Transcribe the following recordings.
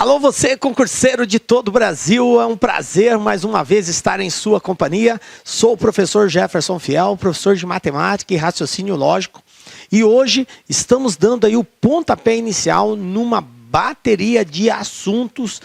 Alô você, concurseiro de todo o Brasil, é um prazer mais uma vez estar em sua companhia. Sou o professor Jefferson Fiel, professor de matemática e raciocínio lógico. E hoje estamos dando aí o pontapé inicial numa bateria de assuntos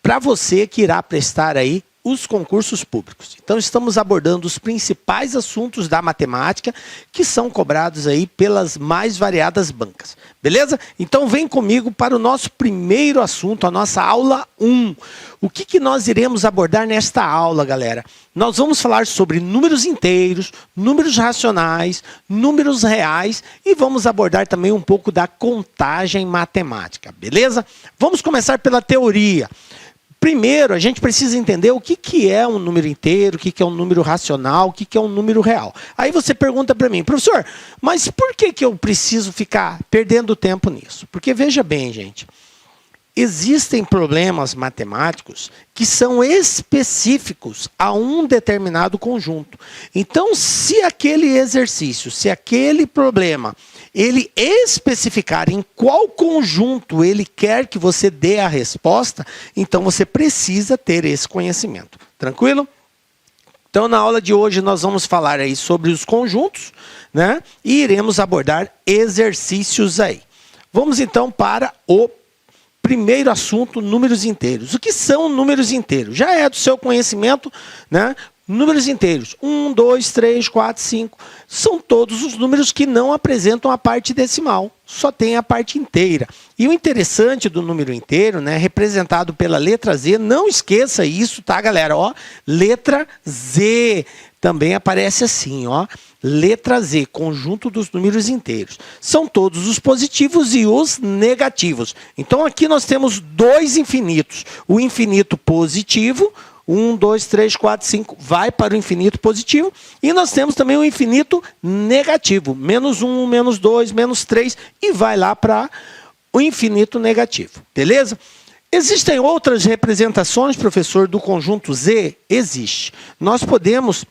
para você que irá prestar aí os concursos públicos. Então estamos abordando os principais assuntos da matemática que são cobrados aí pelas mais variadas bancas. Beleza? Então vem comigo para o nosso primeiro assunto, a nossa aula 1. O que nós iremos abordar nesta aula, galera? Nós vamos falar sobre números inteiros, números racionais, números reais e vamos abordar também um pouco da contagem matemática, beleza? Vamos começar pela teoria. Primeiro, a gente precisa entender o que é um número inteiro, o que é um número racional, o que é um número real. Aí você pergunta para mim, professor, mas por que eu preciso ficar perdendo tempo nisso? Porque veja bem, gente, existem problemas matemáticos que são específicos a um determinado conjunto. Então, se aquele exercício, se aquele problema, ele especificar em qual conjunto ele quer que você dê a resposta, então você precisa ter esse conhecimento. Tranquilo? Então, na aula de hoje, nós vamos falar aí sobre os conjuntos, né? E iremos abordar exercícios aí. Vamos, então, para o primeiro assunto, números inteiros. O que são números inteiros? Já é do seu conhecimento, né? Números inteiros, 1, 2, 3, 4, 5, são todos os números que não apresentam a parte decimal, só tem a parte inteira. E o interessante do número inteiro, né, representado pela letra Z, não esqueça isso, tá, galera? Ó, letra Z, também aparece assim, ó, letra Z, conjunto dos números inteiros. São todos os positivos e os negativos. Então aqui nós temos dois infinitos, o infinito positivo, 1, 2, 3, 4, 5, vai para o infinito positivo. E nós temos também o infinito negativo. Menos 1, menos 2, menos 3. E vai lá para o infinito negativo. Beleza? Existem outras representações, professor, do conjunto Z? Existe. Nós podemos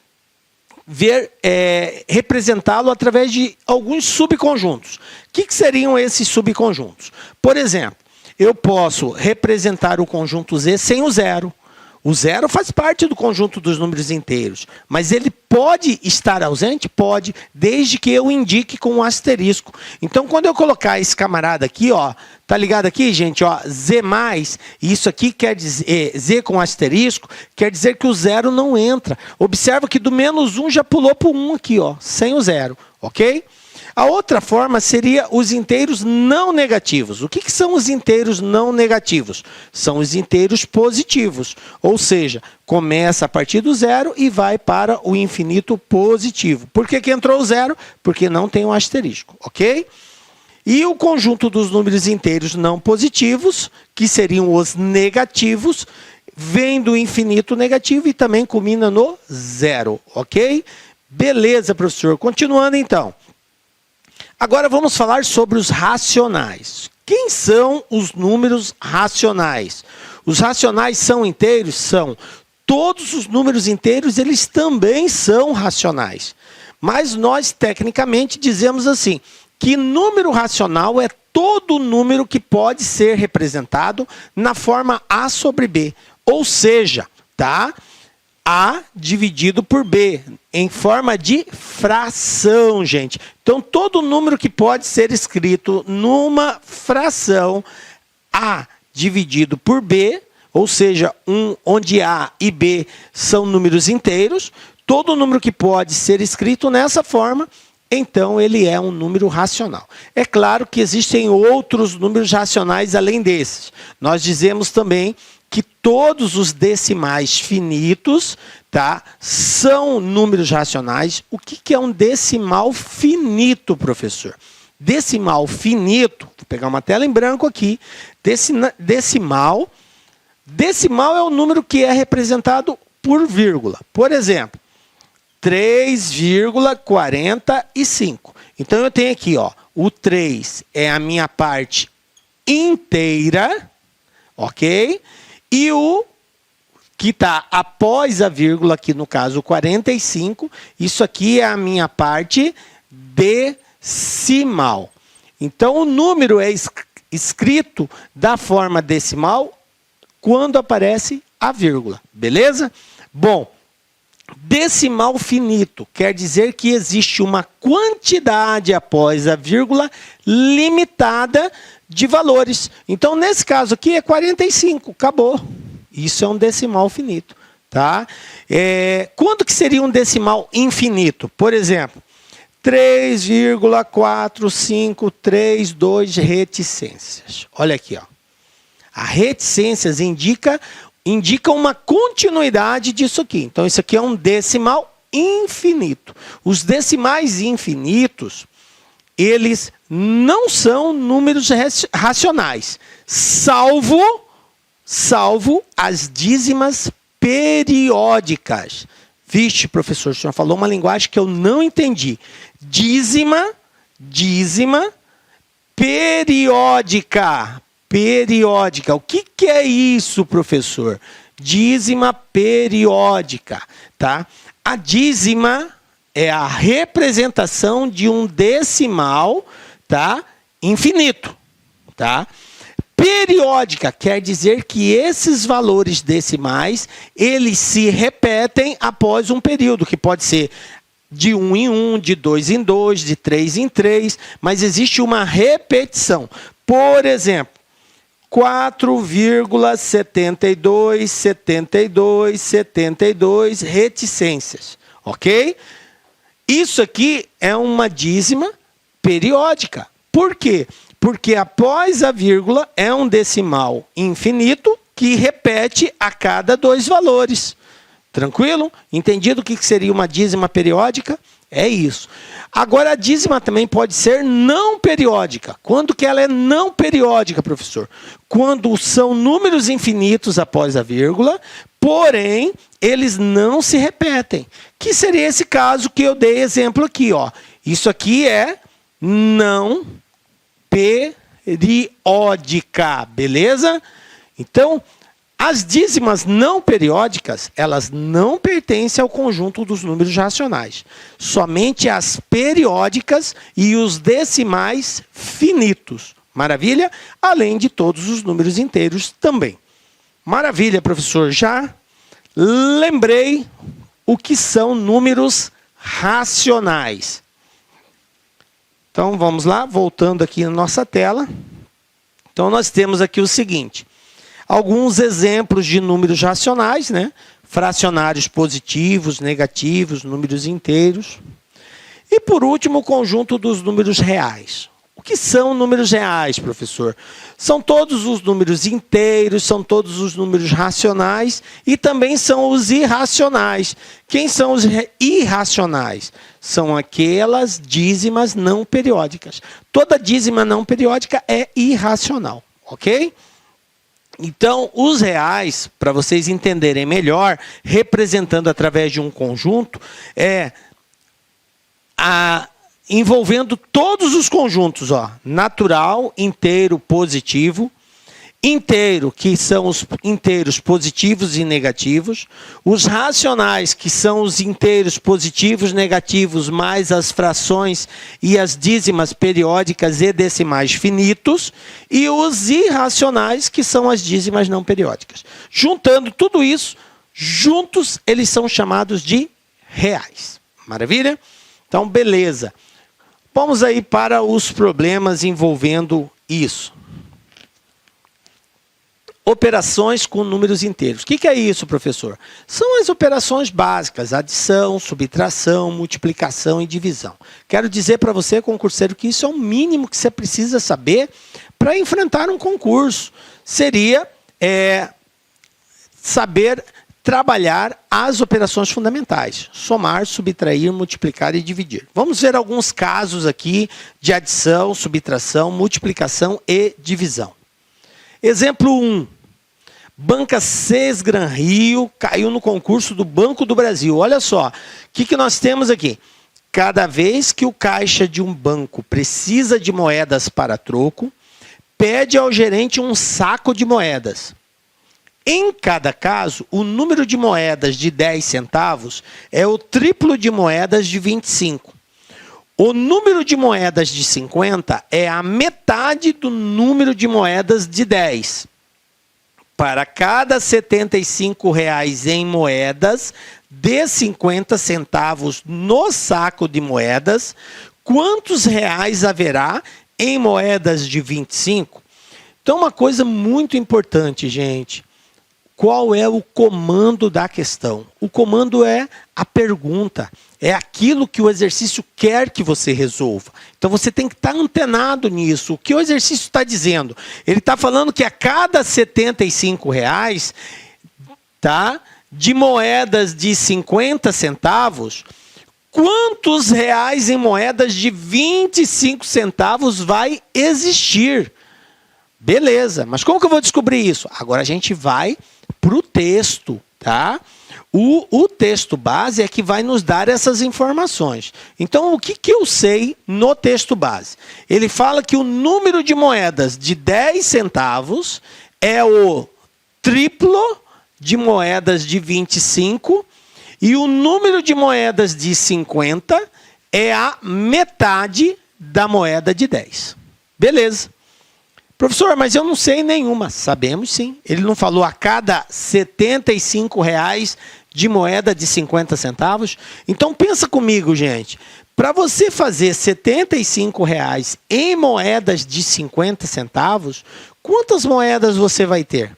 representá-lo através de alguns subconjuntos. O que seriam esses subconjuntos? Por exemplo, eu posso representar o conjunto Z sem o zero. O zero faz parte do conjunto dos números inteiros, mas ele pode estar ausente? Pode, desde que eu indique com um asterisco. Então, quando eu colocar esse camarada aqui, ó, tá ligado aqui, gente? Ó, Z+, isso aqui quer dizer, Z com asterisco, quer dizer que o zero não entra. Observa que do menos 1 já pulou para o 1 aqui, ó, sem o zero, ok? A outra forma seria os inteiros não negativos. O que são os inteiros não negativos? São os inteiros positivos. Ou seja, começa a partir do zero e vai para o infinito positivo. Por que entrou o zero? Porque não tem um asterisco, ok? E o conjunto dos números inteiros não positivos, que seriam os negativos, vem do infinito negativo e também culmina no zero, ok? Beleza, professor. Continuando então. Agora vamos falar sobre os racionais. Quem são os números racionais? Os racionais são inteiros? São. Todos os números inteiros, eles também são racionais. Mas nós, tecnicamente, dizemos assim, que número racional é todo número que pode ser representado na forma A sobre B. Ou seja, tá? A dividido por B, em forma de fração, gente. Então, todo número que pode ser escrito numa fração A dividido por B, ou seja, onde A e B são números inteiros, todo número que pode ser escrito nessa forma, então ele é um número racional. É claro que existem outros números racionais além desses. Nós dizemos também que todos os decimais finitos, tá, são números racionais. O que é um decimal finito, professor? Decimal finito, vou pegar uma tela em branco aqui. Decimal é o número que é representado por vírgula. Por exemplo, 3,45. Então eu tenho aqui, ó, o 3 é a minha parte inteira, ok? E o que está após a vírgula, aqui no caso 45, isso aqui é a minha parte decimal. Então o número é escrito da forma decimal quando aparece a vírgula, beleza? Bom, decimal finito quer dizer que existe uma quantidade após a vírgula limitada de valores. Então, nesse caso aqui é 45, acabou. Isso é um decimal finito, tá? Quando que seria um decimal infinito? Por exemplo, 3,4532 reticências. Olha aqui, ó. A reticências indica uma continuidade disso aqui. Então, isso aqui é um decimal infinito. Os decimais infinitos, eles não são números racionais, salvo as dízimas periódicas. Vixe, professor, o senhor falou uma linguagem que eu não entendi. Dízima periódica. Periódica. O que é isso, professor? Dízima periódica, tá? A dízima é a representação de um decimal, tá? Infinito, tá? Periódica quer dizer que esses valores decimais, eles se repetem após um período, que pode ser de 1 em 1, de 2 em 2, de 3 em 3, mas existe uma repetição. Por exemplo, 4,72 reticências, ok? Isso aqui é uma dízima periódica. Por quê? Porque após a vírgula é um decimal infinito que repete a cada 2 valores. Tranquilo? Entendido o que seria uma dízima periódica? É isso. Agora, a dízima também pode ser não periódica. Quando que ela é não periódica, professor? Quando são números infinitos após a vírgula, porém, eles não se repetem. Que seria esse caso que eu dei exemplo aqui, ó. Isso aqui é não periódica, beleza? Então, as dízimas não periódicas, elas não pertencem ao conjunto dos números racionais. Somente as periódicas e os decimais finitos. Maravilha? Além de todos os números inteiros também. Maravilha, professor. Já lembrei o que são números racionais. Então, vamos lá, voltando aqui na nossa tela. Então, nós temos aqui o seguinte. Alguns exemplos de números racionais, né? Fracionários positivos, negativos, números inteiros. E, por último, o conjunto dos números reais. O que são números reais, professor? São todos os números inteiros, são todos os números racionais e também são os irracionais. Quem são os irracionais? São aquelas dízimas não periódicas. Toda dízima não periódica é irracional, ok? Então, os reais, para vocês entenderem melhor, representando através de um conjunto, envolvendo todos os conjuntos, ó, natural, inteiro, positivo, inteiro, que são os inteiros positivos e negativos, os racionais, que são os inteiros positivos, negativos, mais as frações e as dízimas periódicas e decimais finitos, e os irracionais, que são as dízimas não periódicas. Juntando tudo isso, juntos, eles são chamados de reais. Maravilha? Então, beleza. Vamos aí para os problemas envolvendo isso. Operações com números inteiros. O que é isso, professor? São as operações básicas, adição, subtração, multiplicação e divisão. Quero dizer para você, concurseiro, que isso é o mínimo que você precisa saber para enfrentar um concurso. Seria saber trabalhar as operações fundamentais. Somar, subtrair, multiplicar e dividir. Vamos ver alguns casos aqui de adição, subtração, multiplicação e divisão. Exemplo 1. Banca Sesgran Rio caiu no concurso do Banco do Brasil. Olha só, o que nós temos aqui? Cada vez que o caixa de um banco precisa de moedas para troco, pede ao gerente um saco de moedas. Em cada caso, o número de moedas de 10 centavos é o triplo de moedas de 25. O número de moedas de 50 é a metade do número de moedas de 10. para cada R$ 75,00 em moedas de 50 centavos no saco de moedas, quantos reais haverá em moedas de 25? Então, uma coisa muito importante, gente. Qual é o comando da questão? O comando é a pergunta. É aquilo que o exercício quer que você resolva. Então, você tem que estar antenado nisso. O que o exercício está dizendo? Ele está falando que a cada R$ 75,00, tá, de moedas de 50 centavos, quantos reais em moedas de 25 centavos vai existir? Beleza, mas como que eu vou descobrir isso? Agora a gente vai para o texto, tá? O texto base é que vai nos dar essas informações. Então, o que eu sei no texto base? Ele fala que o número de moedas de 10 centavos é o triplo de moedas de 25 e o número de moedas de 50 é a metade da moeda de 10. Beleza. Professor, mas eu não sei nenhuma. Sabemos sim. Ele não falou a cada R$ 75,00 de moeda de 50 centavos? Então pensa comigo, gente. Para você fazer R$ 75,00 em moedas de 50 centavos, quantas moedas você vai ter?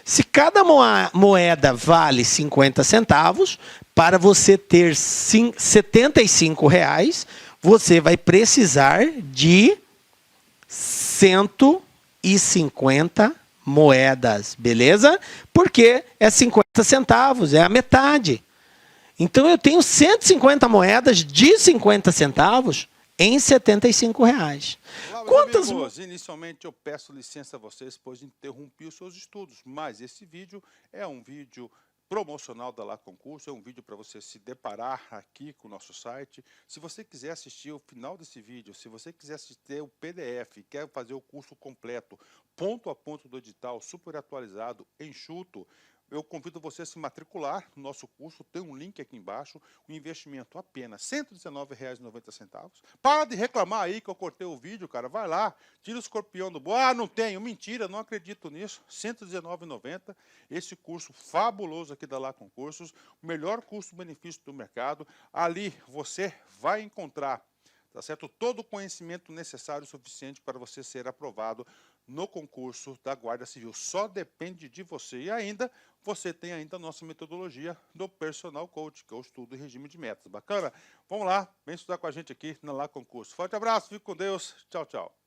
Se cada moeda vale 50 centavos, para você ter R$ 75,00, você vai precisar de 150 moedas, beleza? Porque é 50 centavos, é a metade. Então eu tenho 150 moedas de 50 centavos em R$ 75,00. Olá, Quantas... amigos, inicialmente eu peço licença a vocês, pois interrompi os seus estudos, mas esse vídeo é um vídeo promocional da Lá Concurso, é um vídeo para você se deparar aqui com o nosso site. Se você quiser assistir o final desse vídeo, se você quiser assistir o PDF, quer fazer o curso completo, ponto a ponto do edital, super atualizado, enxuto, eu convido você a se matricular no nosso curso, tem um link aqui embaixo, o investimento apenas R$ 119,90. Para de reclamar aí que eu cortei o vídeo, cara, vai lá, tira o escorpião do bolso. Ah, não tenho, mentira, não acredito nisso, R$ 119,90, esse curso fabuloso aqui da Lá Concursos, o melhor custo-benefício do mercado, ali você vai encontrar, tá certo? Todo o conhecimento necessário e suficiente para você ser aprovado no concurso da Guarda Civil. Só depende de você. E ainda, você tem ainda a nossa metodologia do Personal Coach, que é o estudo e regime de metas. Bacana? Vamos lá, vem estudar com a gente aqui na Lá Concurso. Forte abraço, fique com Deus. Tchau, tchau.